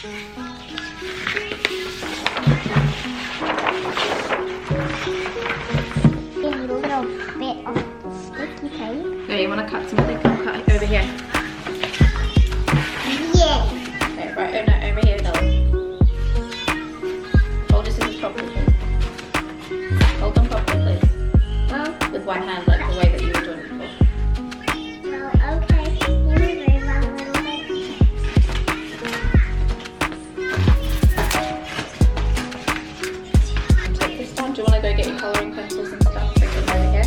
Yeah, you want to cut something? Come cut it over here. Yeah. Okay, right, oh no, over here, darling. Hold your scissors properly, please. Hold them properly, please. Well, with one hand, like the way that you were doing before. Well, okay. You move it around a little bit. Take this time. Do you want to go get your colouring pencils and stuff? Bring them over here.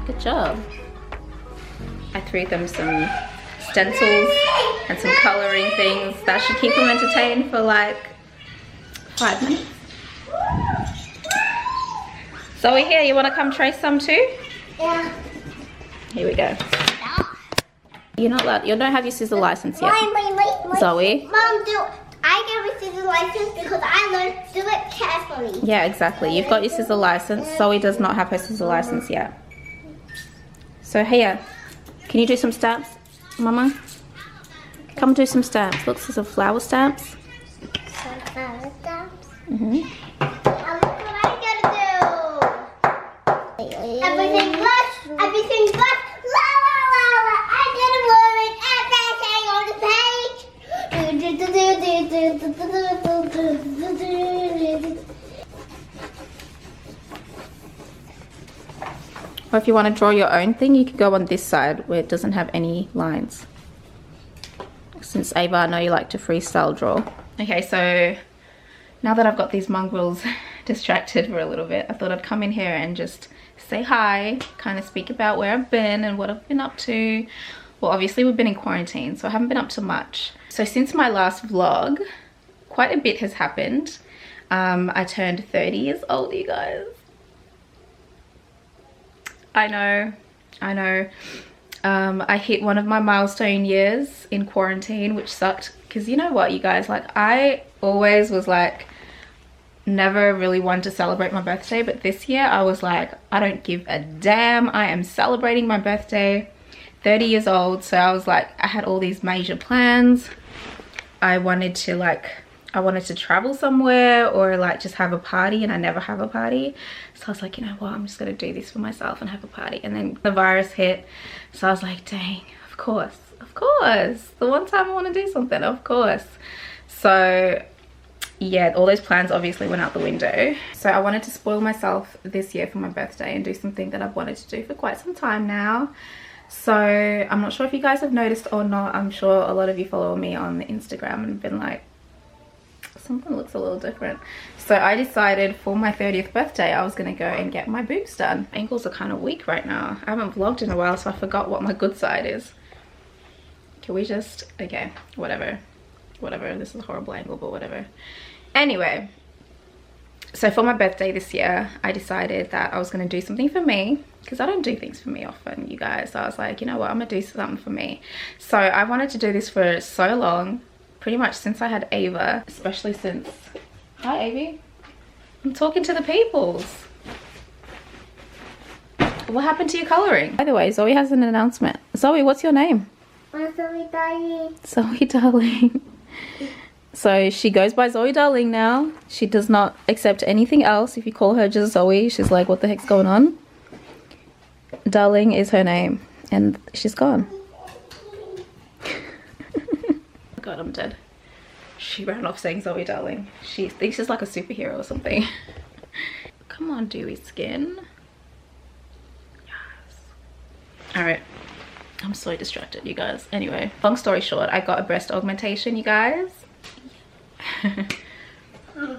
Good job. I threw them some stencils and some colouring things that should keep them entertained for like 5 minutes. Zoe, here, you want to come trace some too? Yeah. Here we go. You're not allowed, you don't have your scissor license yet. Wait. Zoe? Mom, I get my scissor license because I learned to do it carefully. Yeah, exactly. You've got your scissor license. Zoe does not have her scissor license yet. So here, can you do some stamps, Mama? Come do some stamps. Look, there's some flower stamps. Some flower stamps? Mm-hmm. Now look what I gotta do. Everything black, everything black. La la la la. I did a word everything on the page. Or if you want to draw your own thing, you can go on this side where it doesn't have any lines. Since Ava, I know you like to freestyle draw. Okay, so now that I've got these mongrels distracted for a little bit, I thought I'd come in here and just say hi, kind of speak about where I've been and what I've been up to. Well, obviously we've been in quarantine, so I haven't been up to much. So since my last vlog, quite a bit has happened. I turned 30 years old, you guys. I know. I hit one of my milestone years in quarantine, which sucked because you know what, you guys, like I always was like never really wanted to celebrate my birthday, but this year I was like, I don't give a damn. I am celebrating my birthday, 30 years old. So I was like, I had all these major plans. I wanted to travel somewhere or like just have a party, and I never have a party. So I was like, you know what, I'm just gonna do this for myself and have a party. And then the virus hit, so I was like, dang, of course, the one time I want to do something, of course. So yeah, all those plans obviously went out the window. So I wanted to spoil myself this year for my birthday and do something that I've wanted to do for quite some time now. So I'm not sure if you guys have noticed or not. I'm sure a lot of you follow me on Instagram and been like, something looks a little different. So I decided for my 30th birthday I was gonna go and get my boobs done. Ankles are kind of weak right now. I haven't vlogged in a while, so I forgot what my good side is. Can we just, okay, whatever, this is a horrible angle, but whatever. Anyway, so for my birthday this year I decided that I was gonna do something for me, because I don't do things for me often, you guys. So I was like, you know what, I'm gonna do something for me. So I wanted to do this for so long, pretty much since I had Ava, especially since, hi Avie, I'm talking to the peoples. What happened to your colouring? By the way, Zoe has an announcement. Zoe, what's your name? Zoe Darling. Zoe Darling. So she goes by Zoe Darling now. She does not accept anything else. If you call her just Zoe, she's like, what the heck's going on? Darling is her name, and she's gone. God, I'm dead. She ran off saying Zoe Darling. She thinks she's like a superhero or something. Come on, dewy skin. Yes. Alright. I'm so distracted, you guys. Anyway, long story short, I got a breast augmentation, you guys.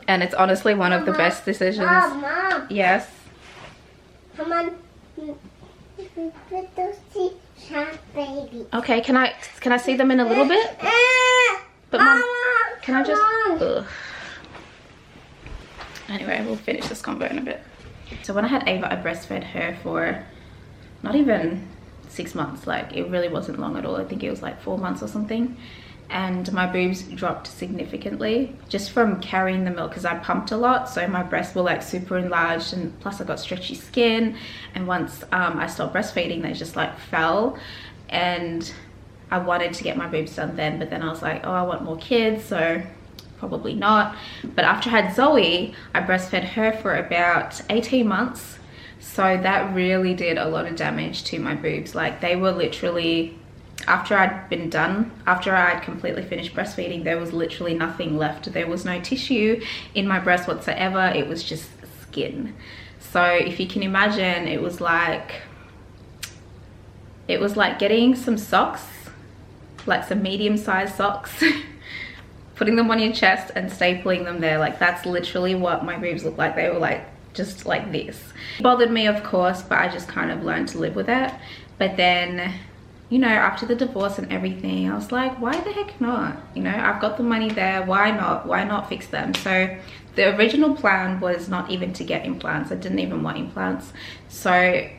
And it's honestly one of the best decisions. Mom. Yes. Come on. Little baby. Okay, can I see them in a little bit? But Mom, can I just... Ugh. Anyway, we'll finish this convo in a bit. So when I had Ava, I breastfed her for not even 6 months. Like, it really wasn't long at all. I think it was like 4 months or something. And my boobs dropped significantly just from carrying the milk, because I pumped a lot, so my breasts were like super enlarged, and plus I got stretchy skin. And once I stopped breastfeeding, they just like fell. And I wanted to get my boobs done then, but then I was like, oh, I want more kids, so probably not. But after I had Zoe, I breastfed her for about 18 months, so that really did a lot of damage to my boobs. Like, they were literally, after I'd completely finished breastfeeding, there was literally nothing left. There was no tissue in my breast whatsoever. It was just skin. So if you can imagine, it was like getting some socks, like some medium-sized socks, putting them on your chest and stapling them there. Like, that's literally what my boobs looked like. They were like just like this. It bothered me, of course, but I just kind of learned to live with it. But then, you know, after the divorce and everything, I was like, why the heck not? You know, I've got the money there, why not fix them? So the original plan was not even to get implants. I didn't even want implants. So I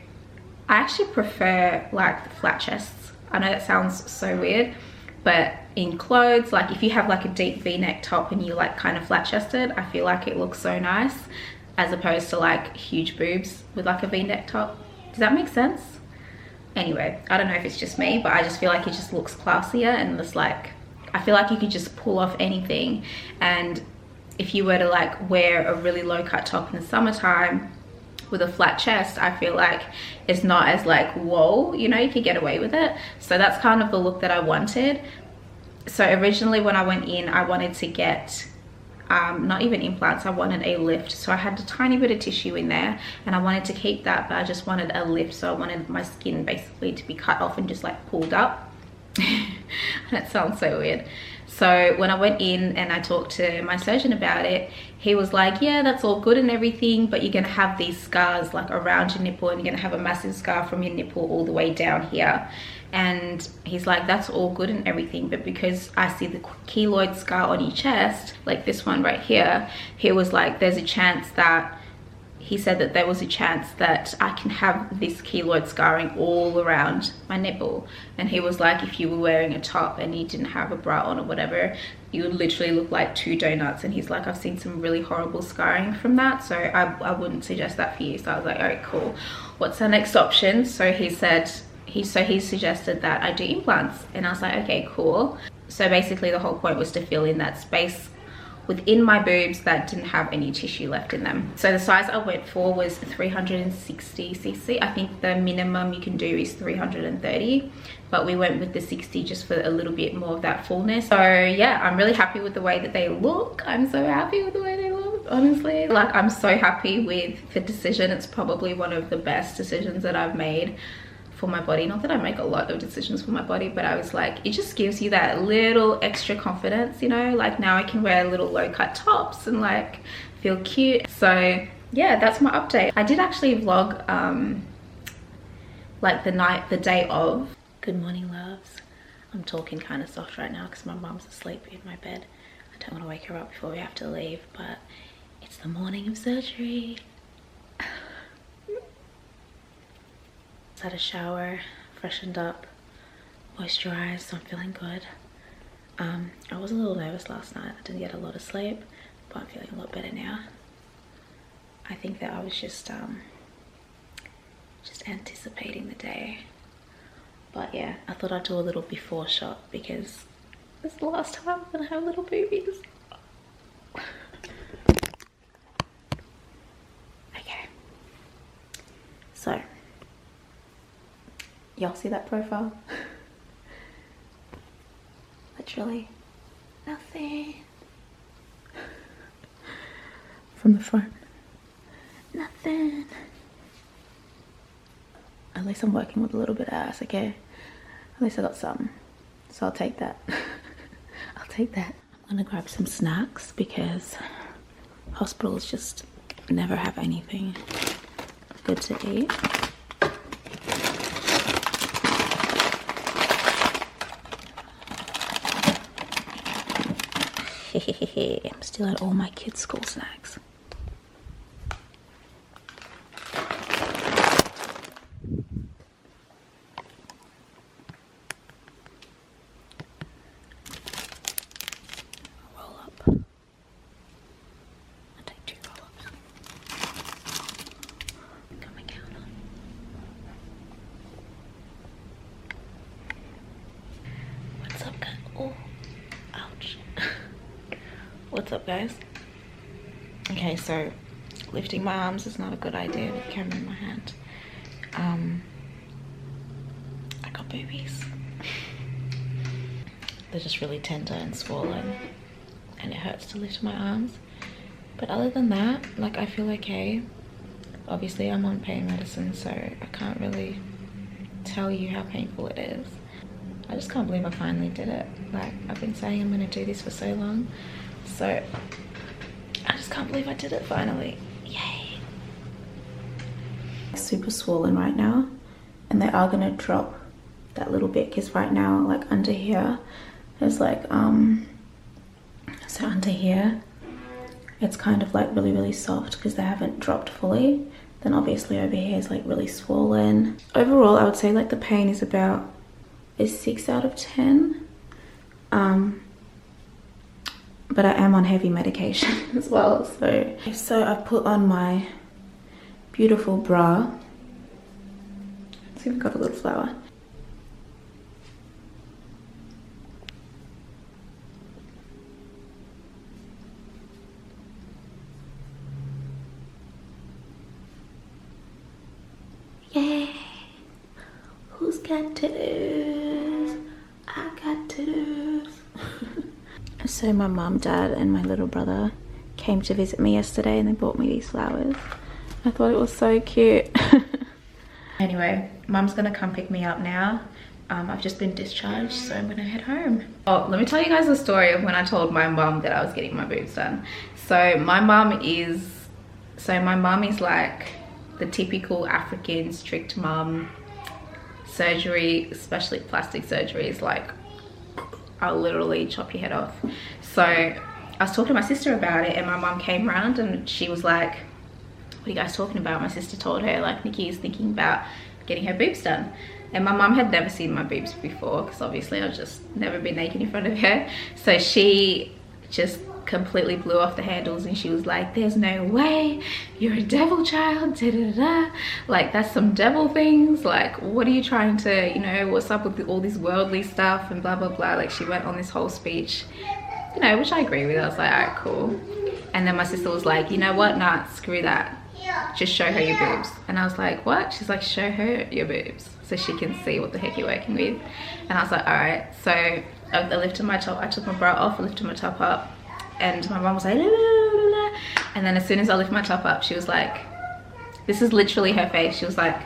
actually prefer like the flat chests. I know that sounds so weird, but in clothes, like if you have like a deep v-neck top and you like kind of flat chested, I feel like it looks so nice, as opposed to like huge boobs with like a v-neck top. Does that make sense? Anyway, I don't know if it's just me, but I just feel like it just looks classier, and just like, I feel like you could just pull off anything. And if you were to like wear a really low cut top in the summertime with a flat chest, I feel like it's not as like, whoa, you know, you could get away with it. So that's kind of the look that I wanted. So originally when I went in, I wanted to get not even implants, I wanted a lift. So I had a tiny bit of tissue in there, and I wanted to keep that, but I just wanted a lift. So I wanted my skin basically to be cut off and just like pulled up. That sounds so weird. So when I went in and I talked to my surgeon about it, he was like, yeah, that's all good and everything, but you're gonna have these scars like around your nipple, and you're gonna have a massive scar from your nipple all the way down here. And he's like, that's all good and everything, but because I see the keloid scar on your chest, like this one right here, he was like, there's a chance that, he said that there was a chance that I can have this keloid scarring all around my nipple. And he was like, if you were wearing a top and you didn't have a bra on or whatever, you would literally look like 2 donuts. And he's like, I've seen some really horrible scarring from that, so I wouldn't suggest that for you. So I was like, all right, cool, what's our next option? So he said, he suggested that I do implants, and I was like, okay, cool. So basically the whole point was to fill in that space within my boobs that didn't have any tissue left in them. So the size I went for was 360 cc. I think the minimum you can do is 330, but we went with the 60 just for a little bit more of that fullness. So yeah, I'm really happy with the way that they look. I'm so happy with the way they look, honestly. Like, I'm so happy with the decision. It's probably one of the best decisions that I've made for my body. Not that I make a lot of decisions for my body, but I was like, it just gives you that little extra confidence, you know, like now I can wear little low cut tops and like feel cute. So yeah, that's my update. I did actually vlog like the day of. Good morning, loves. I'm talking kind of soft right now because my mom's asleep in my bed. I don't want to wake her up before we have to leave, but it's the morning of surgery. Had a shower, freshened up, moisturized, so I'm feeling good. I was a little nervous last night. I didn't get a lot of sleep, but I'm feeling a lot better now. I think that I was just anticipating the day. But yeah, I thought I'd do a little before shot because this is the last time I'm gonna have little boobies. Okay, so y'all see that profile? Literally nothing. From the front, nothing. At least I'm working with a little bit of ass, okay? At least I got something, so I'll take that. I'll take that. I'm gonna grab some snacks because hospitals just never have anything good to eat. I'm still at all my kids' school snacks. Oh, ouch. What's up, guys? Okay, so lifting my arms is not a good idea with the camera in my hand. I got boobies. They're just really tender and swollen, and it hurts to lift my arms. But other than that, like, I feel okay. Obviously I'm on pain medicine, so I can't really tell you how painful it is. I just can't believe I finally did it. Like, I've been saying I'm gonna do this for so long, so I just can't believe I did it finally. Yay. Super swollen right now, and they are gonna drop that little bit, because right now, like, under here there's like so under here it's kind of like really soft because they haven't dropped fully. Then obviously over here is like really swollen. Overall, I would say like the pain is about a 6 out of 10. But I am on heavy medication as well. So I put on my beautiful bra. Let's see if we've got a little flower. Yay! Who's got tattoos? I got tattoos. So my mum, dad and my little brother came to visit me yesterday, and they bought me these flowers. I thought it was so cute. Anyway, mum's gonna come pick me up now. I've just been discharged, so I'm gonna head home. Oh, let me tell you guys the story of when I told my mum that I was getting my boobs done. So my mum is like the typical African strict mum. Surgery, especially plastic surgery, is like, I'll literally chop your head off. So I was talking to my sister about it, and my mum came around and she was like, what are you guys talking about? My sister told her, like, Nikki is thinking about getting her boobs done. And my mum had never seen my boobs before, because obviously I've just never been naked in front of her. So she just completely blew off the handles, and she was like, there's no way, you're a devil child, da da da. Like, that's some devil things. Like, what are you trying to, you know, what's up with all this worldly stuff and blah blah blah. Like, she went on this whole speech, you know, which I agree with. I was like, alright, cool. And then my sister was like, you know what, nah, screw that, just show her your boobs. And I was like, what? She's like, show her your boobs so she can see what the heck you're working with. And I was like, alright. So I lifted my top, I took my bra off, I lifted my top up, and my mom was like, la, la, la, la. And then as soon as I lift my top up, she was like, this is literally her face, she was like,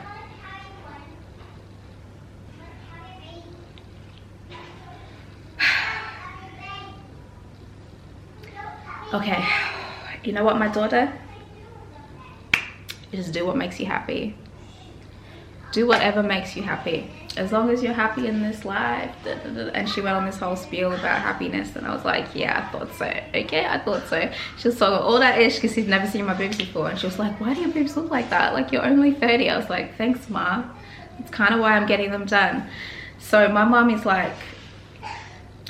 okay, you know what, my daughter, just do what makes you happy. Do whatever makes you happy, as long as you're happy in this life. And she went on this whole spiel about happiness, and I was like, yeah, I thought so. Okay, I thought so. She was talking all that ish because she'd never seen my boobs before, and she was like, why do your boobs look like that? Like, you're only 30. I was like, thanks, Ma. It's kind of why I'm getting them done. So my mom is like,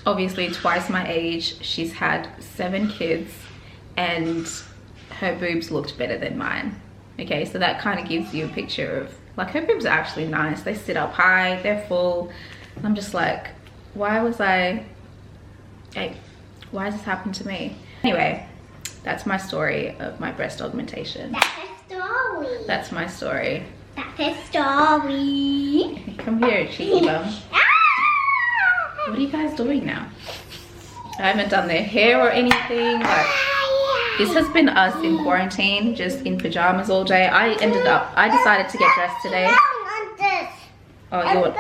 obviously twice my age. She's had 7 kids, and her boobs looked better than mine. Okay, so that kind of gives you a picture of, like, her boobs are actually nice. They sit up high, they're full. I'm just like, why has this happened to me? Anyway, that's my story of my breast augmentation. That's a story. That's my story. That's a story. Come here, cheeky bum. What are you guys doing now? I haven't done their hair or anything. Like, this has been us in quarantine, just in pajamas all day. I decided to get dressed today. Oh, you want?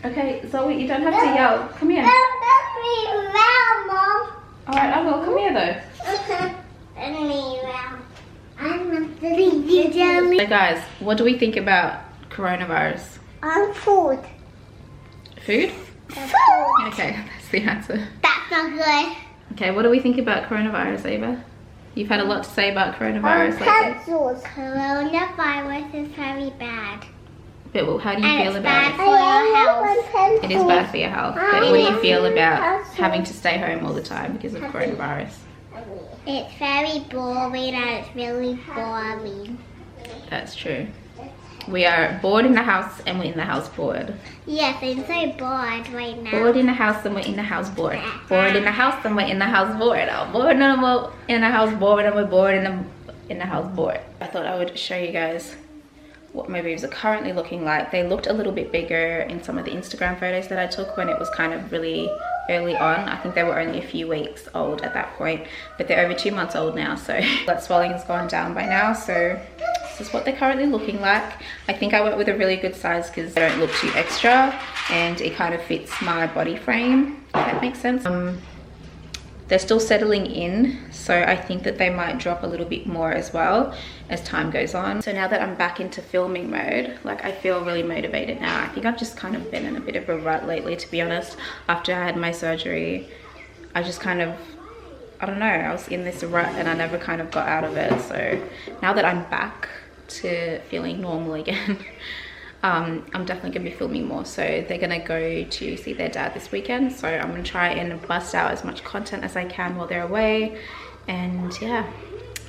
Okay, Zoe, you don't have to yell. Come here. Alright, I will. Come here though. So guys, what do we think about coronavirus? Food. Food? Food. Okay, that's the answer. That's not good. Okay, what do we think about coronavirus, Ava? You've had a lot to say about coronavirus lately. Coronavirus is very bad. But well, how do you feel about it? For your health. It is bad for your health. But what do you feel about having to stay home all the time because of coronavirus? It's very boring and it's really boring. That's true. We are bored in the house and we're in the house bored. Yes, I'm so bored right now. Bored in the house and we're in the house bored. Bored in the house and we're in the house bored. Oh, bored and we're in the house bored and we're bored in the house bored. I thought I would show you guys what my boobs are currently looking like. They looked a little bit bigger in some of the Instagram photos that I took when it was kind of really early on. I think they were only a few weeks old at that point, but they're over 2 months old now, so that swelling has gone down by now. So this is what they're currently looking like. I think I went with a really good size because they don't look too extra and it kind of fits my body frame, if that makes sense. They're still settling in, so I think that they might drop a little bit more as well as time goes on. So now that I'm back into filming mode, like I feel really motivated now. I think I've just kind of been in a bit of a rut lately, to be honest. After I had my surgery, I just kind of, I don't know, I was in this rut and I never kind of got out of it. So now that I'm back to feeling normal again, I'm definitely gonna be filming more. So they're gonna go to see their dad this weekend, so I'm gonna try and bust out as much content as I can while they're away, and yeah,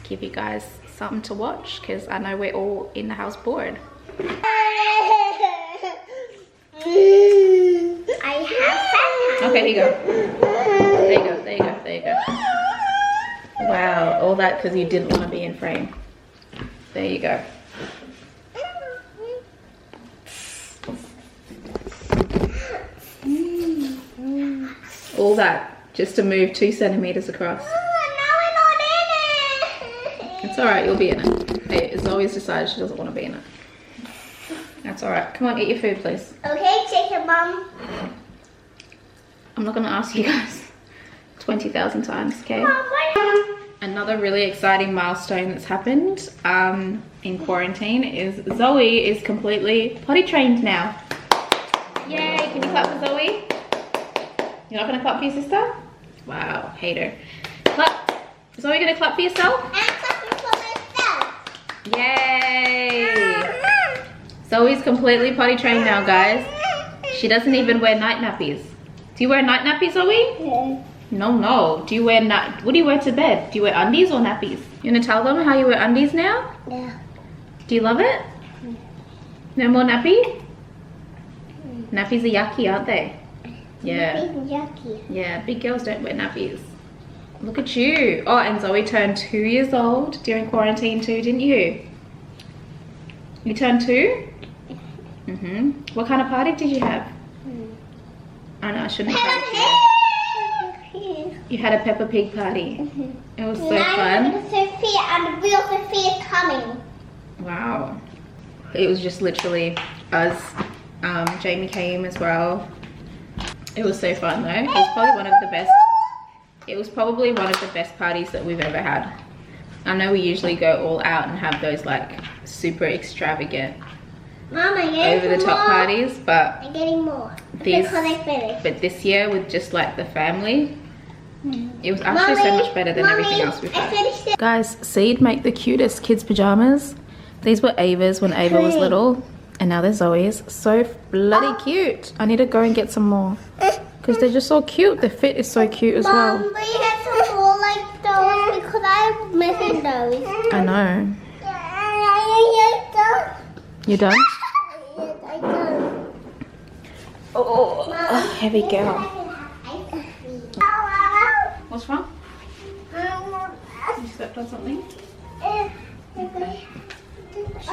give you guys something to watch because I know we're all in the house bored. I have Okay, here you go. There you go, there you go, there you go. Wow, all that because you didn't want to be in frame. There you go. All that just to move 2 centimeters across. It's alright, you'll be in it. Hey, Zoe's decided she doesn't want to be in it. That's alright. Come on, eat your food, please. Okay, take it, Mom. I'm not going to ask you guys 20,000 times, okay? Another really exciting milestone that's happened in quarantine is Zoe is completely potty trained now. Yay, can you clap for Zoe? You're not going to clap for your sister? Wow, hater. Clap. Zoe, going to clap for yourself? I'm clapping for myself. Yay! Zoe's completely potty trained now, guys. She doesn't even wear night nappies. Do you wear night nappies, Zoe? Yeah. No. Do you wear what do you wear to bed? Do you wear undies or nappies? You want to tell them how you wear undies now? Yeah. Do you love it? No more nappy? Nappies are yucky, aren't they? Yeah. Yucky. Yeah, big girls don't wear nappies. Look at you. Oh, and Zoe turned 2 years old during quarantine too, didn't you? You turned 2? Mm-hmm. What kind of party did you have? I know, I shouldn't have told you. You had a Peppa Pig party. It was so fun. Sophia and real Sophia is coming. Wow. It was just literally us. Jamie came as well. It was so fun though. It was probably one of the best. It was probably one of the best parties that we've ever had. I know we usually go all out and have those like super extravagant Mama, over the top parties, but I'm getting more. These, because I finished. but this year with just like the family, it was actually so much better than everything else we've had. Guys, Seed make the cutest kids pajamas. These were Ava's when Ava was little, and now they're Zoe's. So bloody cute. I need to go and get some more because they're just so cute. The fit is so cute as well. Mom, but you have some more like those because I'm missing those. I know. You're done? Yes, I do. Oh, heavy girl. What's wrong? You stepped on something? Are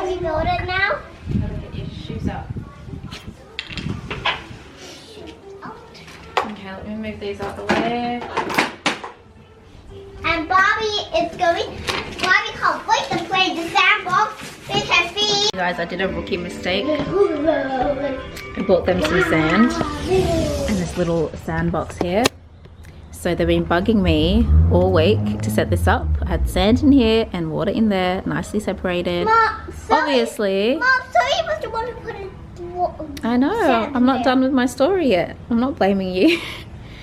you loaded now? Gotta get your shoes out. Okay, let me move these out the way. And Bobby is going. Bobby can't wait to play the sandbox with her feet. Guys, I did a rookie mistake. I bought them some sand and this little sandbox here. So they've been bugging me all week to set this up. I had sand in here and water in there, nicely separated. Mom, Obviously. Mom, so you must want to put it. I know, I'm not done with my story yet. I'm not blaming you.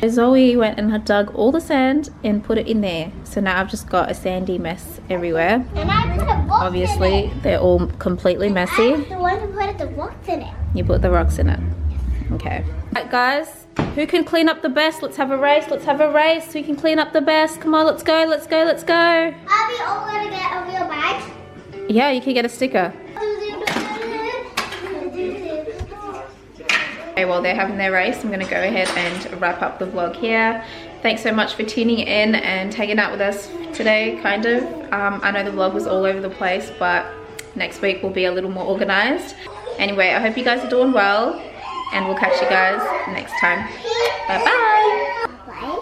Zoe went and had dug all the sand and put it in there. So now I've just got a sandy mess everywhere. And I put a box Obviously, in it. they're all completely messy. I'm the one who put the rocks in it. You put the rocks in it. Okay. Alright guys, who can clean up the best? Let's have a race, let's have a race. Who can clean up the best? Come on, let's go, let's go, let's go. Are we all going to get a real bag? Yeah, you can get a sticker. while they're having their race, I'm gonna go ahead and wrap up the vlog here. Thanks so much for tuning in and hanging out with us today, kind of. I know the vlog was all over the place, but next week will be a little more organized. Anyway, I hope you guys are doing well, and we'll catch you guys next time. Bye bye.